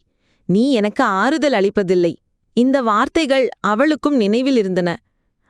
நீ எனக்கு ஆறுதல் அளிப்பதில்லை. இந்த வார்த்தைகள் அவளுக்கும் நினைவில் இருந்தன.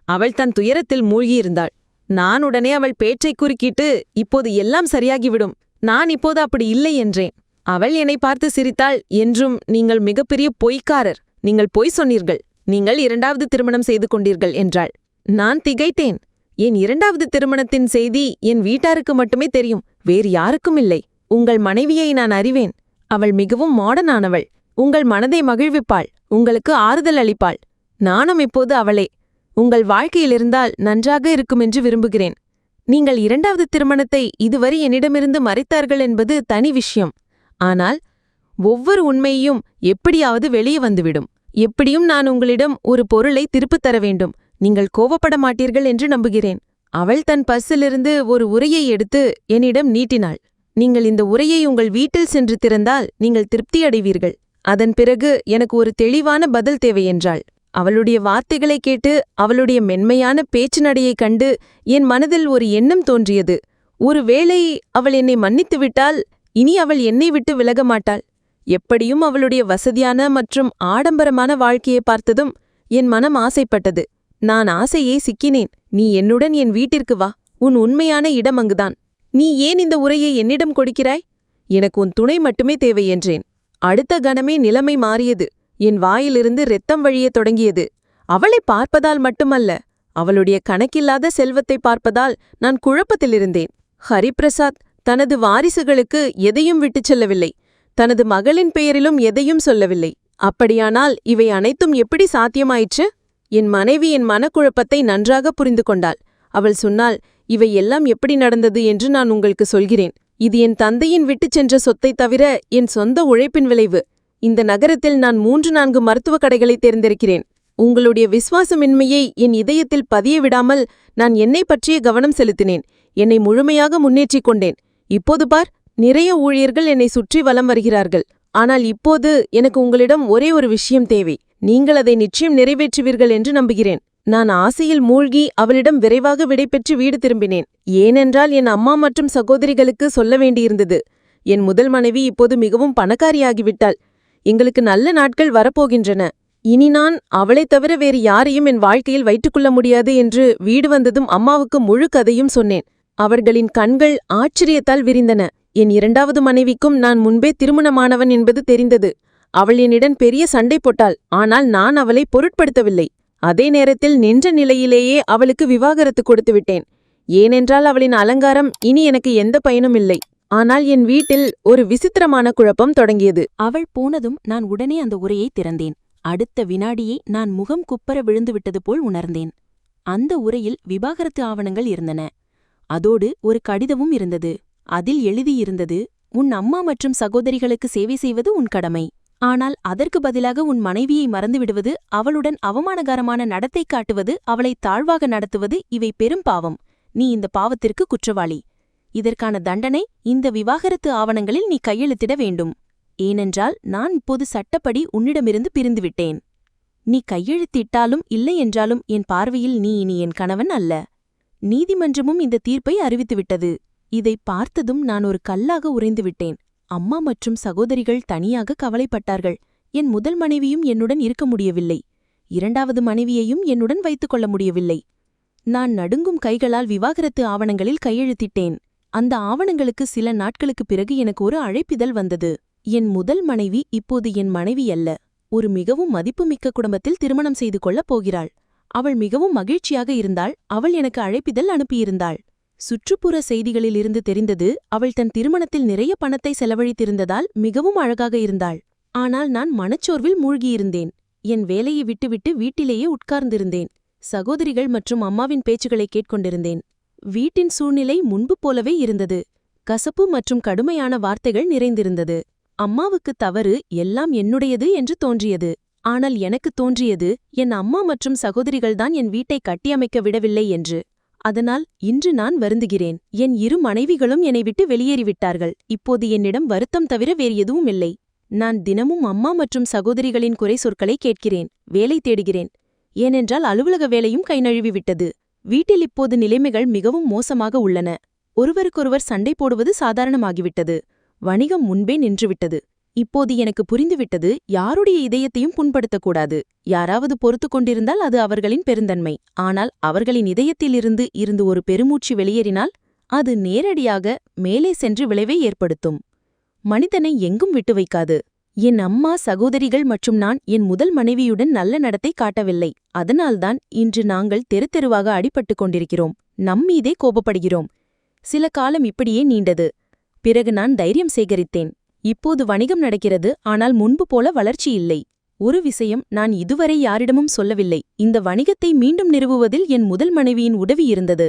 அவள் தன் துயரத்தில் மூழ்கியிருந்தாள். நான் உடனே அவள் பேச்சைக் குறுக்கிட்டு, இப்போது எல்லாம் சரியாகிவிடும், நான் இப்போது அப்படி இல்லை என்றேன். அவள் என்னை பார்த்து சிரித்தாள். என்றும் நீங்கள் மிகப்பெரிய பொய்க்காரர், நீங்கள் பொய் சொன்னீர்கள், நீங்கள் 2வது திருமணம் செய்து கொண்டீர்கள் என்றாள். நான் திகைத்தேன். என் 2வது திருமணத்தின் செய்தி என் வீட்டாருக்கு மட்டுமே தெரியும், வேறு யாருக்கும் இல்லை. உங்கள் மனைவியை நான் அறிவேன். அவள் மிகவும் மாடர்னானவள். உங்கள் மனதை மகிழ்விப்பாள், உங்களுக்கு ஆறுதல் அளிப்பாள். நானும் இப்போது அவளே. உங்கள் வாழ்க்கையிலிருந்தால் நன்றாக இருக்குமென்று விரும்புகிறேன். நீங்கள் 2வது திருமணத்தை இதுவரை என்னிடமிருந்து மறைத்தார்கள் என்பது தனி விஷயம். ஆனால் ஒவ்வொரு உண்மையும் எப்படியாவது வெளியே வந்துவிடும். எப்படியும் நான் உங்களிடம் ஒரு பொருளை திருப்பித் தர வேண்டும். நீங்கள் கோவப்பட மாட்டீர்கள் என்று நம்புகிறேன். அவள் தன் பர்சிலிருந்து ஒரு உரையை எடுத்து என்னிடம் நீட்டினாள். நீங்கள் இந்த உரையை உங்கள் வீட்டில் சென்று திறந்தால் நீங்கள் திருப்தியடைவீர்கள். அதன் பிறகு எனக்கு ஒரு தெளிவான பதில் தேவை என்றாள். அவளுடைய வார்த்தைகளைக் கேட்டு, அவளுடைய மென்மையான பேச்சு நடையைக் கண்டு என் மனதில் ஒரு எண்ணம் தோன்றியது. ஒருவேளை அவள் என்னை மன்னித்துவிட்டால் இனி அவள் என்னை விட்டு விலக மாட்டாள். எப்படியும் அவளுடைய வசதியான மற்றும் ஆடம்பரமான வாழ்க்கையை பார்த்ததும் என் மனம் ஆசைப்பட்டது. நான் ஆசையே சிக்கினேன். நீ என்னுடன் என் வீட்டிற்கு வா, உன் உண்மையான இடம் அங்குதான். நீ ஏன் இந்த உரையை என்னிடம் கொடுக்கிறாய்? எனக்கு உன் துணை மட்டுமே தேவை என்றேன். அடுத்த கணமே நிலைமை மாறியது. என் வாயிலிருந்து இரத்தம் வழியத் தொடங்கியது. அவளை பார்ப்பதால் மட்டுமல்ல, அவளுடைய கணக்கில்லாத செல்வத்தை பார்ப்பதால் நான் குழப்பத்திலிருந்தேன். ஹரிபிரசாத் தனது வாரிசுகளுக்கு எதையும் விட்டுச் செல்லவில்லை. தனது மகளின் பெயரிலும் எதையும் சொல்லவில்லை. அப்படியானால் இவை அனைத்தும் எப்படி சாத்தியமாயிற்று? என் மனைவி என் மனக்குழப்பத்தை நன்றாக புரிந்து கொண்டாள். அவள் சொன்னாள், இவை எல்லாம் எப்படி நடந்தது என்று நான் உங்களுக்கு சொல்கிறேன். இது என் தந்தையின் விட்டுச் சென்ற சொத்தைத் தவிர என் சொந்த உழைப்பின் விளைவு. இந்த நகரத்தில் நான் 3-4 மருத்துவக் கடைகளை தேர்ந்தெடுக்கிறேன். உங்களுடைய விசுவாசமின்மையை என் இதயத்தில் பதிய விடாமல் நான் என்னை பற்றிய கவனம் செலுத்தினேன். என்னை முழுமையாக முன்னேற்றிக் கொண்டேன். இப்போது பார், நிறைய ஊழியர்கள் என்னை சுற்றி வலம் வருகிறார்கள். ஆனால் இப்போது எனக்கு உங்களிடம் ஒரே ஒரு விஷயம் தேவை. நீங்கள் அதை நிச்சயம் நிறைவேற்றுவீர்கள் என்று நம்புகிறேன். நான் ஆசையில் மூழ்கி அவளிடம் விரைவாக விடைபெற்று வீடு திரும்பினேன். ஏனென்றால் என் அம்மா மற்றும் சகோதரிகளுக்கு சொல்ல வேண்டியிருந்தது. என் முதல் மனைவி இப்போது மிகவும் பணக்காரியாகிவிட்டாள். எங்களுக்கு நல்ல நாட்கள் வரப்போகின்றன. இனி நான் அவளைத் தவிர வேறு யாரையும் என் வாழ்க்கையில் வைத்துக்கொள்ள முடியாது என்று வீடு வந்ததும் அம்மாவுக்கு முழு கதையும் சொன்னேன். அவர்களின் கண்கள் ஆச்சரியத்தால் விரிந்தன. என் 2வது மனைவிக்கும் நான் முன்பே திருமணமானவன் என்பது தெரிந்தது. அவள் என்னிடம் பெரிய சண்டை போட்டாள். ஆனால் நான் அவளை பொருட்படுத்தவில்லை. அதே நேரத்தில் நின்ற நிலையிலேயே அவளுக்கு விவாகரத்து கொடுத்துவிட்டேன். ஏனென்றால் அவளின் அலங்காரம் இனி எனக்கு எந்த பயனும் இல்லை. ஆனால் என் வீட்டில் ஒரு விசித்திரமான குழப்பம் தொடங்கியது. அவள் போனதும் நான் உடனே அந்த உரையை திறந்தேன். அடுத்த வினாடியே நான் முகம் குப்பர விழுந்துவிட்டது போல் உணர்ந்தேன். அந்த உரையில் விவாகரத்து ஆவணங்கள் இருந்தன. அதோடு ஒரு கடிதமும் இருந்தது. அதில் எழுதியிருந்தது, உன் அம்மா மற்றும் சகோதரிகளுக்கு சேவை செய்வது உன் கடமை. ஆனால் அதற்கு பதிலாக உன் மனைவியை மறந்துவிடுவது, அவளுடன் அவமானகரமான நடத்தை காட்டுவது, அவளை தாழ்வாக நடத்துவது இவை பெரும் பாவம். நீ இந்த பாவத்திற்கு குற்றவாளி. இதற்கான தண்டனை இந்த விவாகரத்து ஆவணங்களில் நீ கையெழுத்திட வேண்டும். ஏனென்றால் நான் இப்போது சட்டப்படி உன்னிடமிருந்து பிரிந்துவிட்டேன். நீ கையெழுத்திட்டாலும் இல்லை என்றாலும் என் பார்வையில் நீ இனி என் கணவன் அல்ல. நீதிமன்றமும் இந்த தீர்ப்பை அறிவித்துவிட்டது. இதை பார்த்ததும் நான் ஒரு கல்லாக உறைந்துவிட்டேன். அம்மா மற்றும் சகோதரிகள் தனியாக கவலைப்பட்டார்கள். என் முதல் மனைவியும் என்னுடன் இருக்க முடியவில்லை. 2வது மனைவியையும் என்னுடன் வைத்துக் கொள்ள முடியவில்லை. நான் நடுங்கும் கைகளால் விவாகரத்து ஆவணங்களில் கையெழுத்திட்டேன். அந்த ஆவணங்களுக்கு சில நாட்களுக்குப் பிறகு எனக்கு ஒரு அழைப்பிதழ் வந்தது. என் முதல் மனைவி இப்போது என் மனைவி அல்ல. ஒரு மிகவும் மதிப்புமிக்க குடும்பத்தில் திருமணம் செய்து கொள்ளப் போகிறாள். அவள் மிகவும் மகிழ்ச்சியாக இருந்தாள். அவள் எனக்கு அழைப்பிதழ் அனுப்பியிருந்தாள். சுற்றுப்புற செய்திகளிலிருந்து தெரிந்தது, அவள் தன் திருமணத்தில் நிறைய பணத்தை செலவழித்திருந்ததால் மிகவும் அழகாக இருந்தாள். ஆனால் நான் மனச்சோர்வில் மூழ்கியிருந்தேன். என் வேலையை விட்டுவிட்டு வீட்டிலேயே உட்கார்ந்திருந்தேன். சகோதரிகள் மற்றும் அம்மாவின் பேச்சுக்களை கேட்கொண்டிருந்தேன். வீட்டின் சூழ்நிலை முன்பு போலவே இருந்தது. கசப்பு மற்றும் கடுமையான வார்த்தைகள் நிறைந்திருந்தது. அம்மாவுக்கு தவறு எல்லாம் என்னுடையது என்று தோன்றியது. ஆனால் எனக்கு தோன்றியது, என் அம்மா மற்றும் சகோதரிகள்தான் என் வீட்டை கட்டியமைக்க விடவில்லை என்று. அதனால் இன்று நான் வருந்துகிறேன். என் 2 மனைவிகளும் என்னை விட்டு வெளியேறிவிட்டார்கள். இப்போது என்னிடம் வருத்தம் தவிர வேறு எதுவும் இல்லை. நான் தினமும் அம்மா மற்றும் சகோதரிகளின் குறை சொற்களை கேட்கிறேன். வேலை தேடுகிறேன். ஏனென்றால் அலுவலக வேலையும் கை நழுவிவிட்டது. வீட்டில் இப்போது நிலைமைகள் மிகவும் மோசமாக உள்ளன. ஒருவருக்கொருவர் சண்டை போடுவது சாதாரணமாகிவிட்டது. வணிகம் முன்பே நின்றுவிட்டது. இப்போது எனக்கு புரிந்துவிட்டது, யாருடைய இதயத்தையும் புண்படுத்தக்கூடாது. யாராவது பொறுத்து கொண்டிருந்தால் அது அவர்களின் பெருந்தன்மை. ஆனால் அவர்களின் இதயத்திலிருந்து ஒரு பெருமூச்சு வெளியேறினால் அது நேரடியாக மேலே சென்று விளைவை ஏற்படுத்தும். மனிதனை எங்கும் விட்டு வைக்காது. என் அம்மா, சகோதரிகள் மற்றும் நான் என் முதல் மனைவியுடன் நல்ல நடத்தை காட்டவில்லை. அதனால்தான் இன்று நாங்கள் தெரு தெருவாக அடிபட்டுக் கொண்டிருக்கிறோம். நம்மீதே கோபப்படுகிறோம். சில காலம் இப்படியே நீண்டது. பிறகு நான் தைரியம் சேகரித்தேன். இப்போது வணிகம் நடக்கிறது, ஆனால் முன்பு போல வளர்ச்சி இல்லை. ஒரு விஷயம் நான் இதுவரை யாரிடமும் சொல்லவில்லை. இந்த வணிகத்தை மீண்டும் நிறுவுவதில் என் முதல் மனைவியின் உதவி இருந்தது.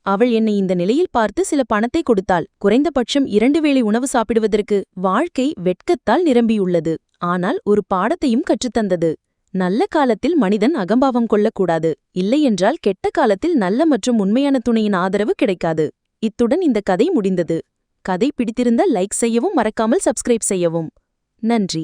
அவள் என்னை இந்த நிலையில் பார்த்து சில பணத்தை கொடுத்தாள். குறைந்தபட்சம் 2 வேளை உணவு சாப்பிடுவதற்கு. வாழ்க்கை வெட்கத்தால் நிரம்பியுள்ளது. ஆனால் ஒரு பாடத்தையும் கற்றுத்தந்தது. நல்ல காலத்தில் மனிதன் அகம்பாவம் கொள்ளக்கூடாது. இல்லையென்றால் கெட்ட காலத்தில் நல்ல மற்றும் உண்மையான துணையின் ஆதரவு கிடைக்காது. இத்துடன் இந்த கதை முடிந்தது. கதை பிடித்திருந்தால் லைக் செய்யவும் மறக்காமல் சப்ஸ்கிரைப் செய்யவும். நன்றி.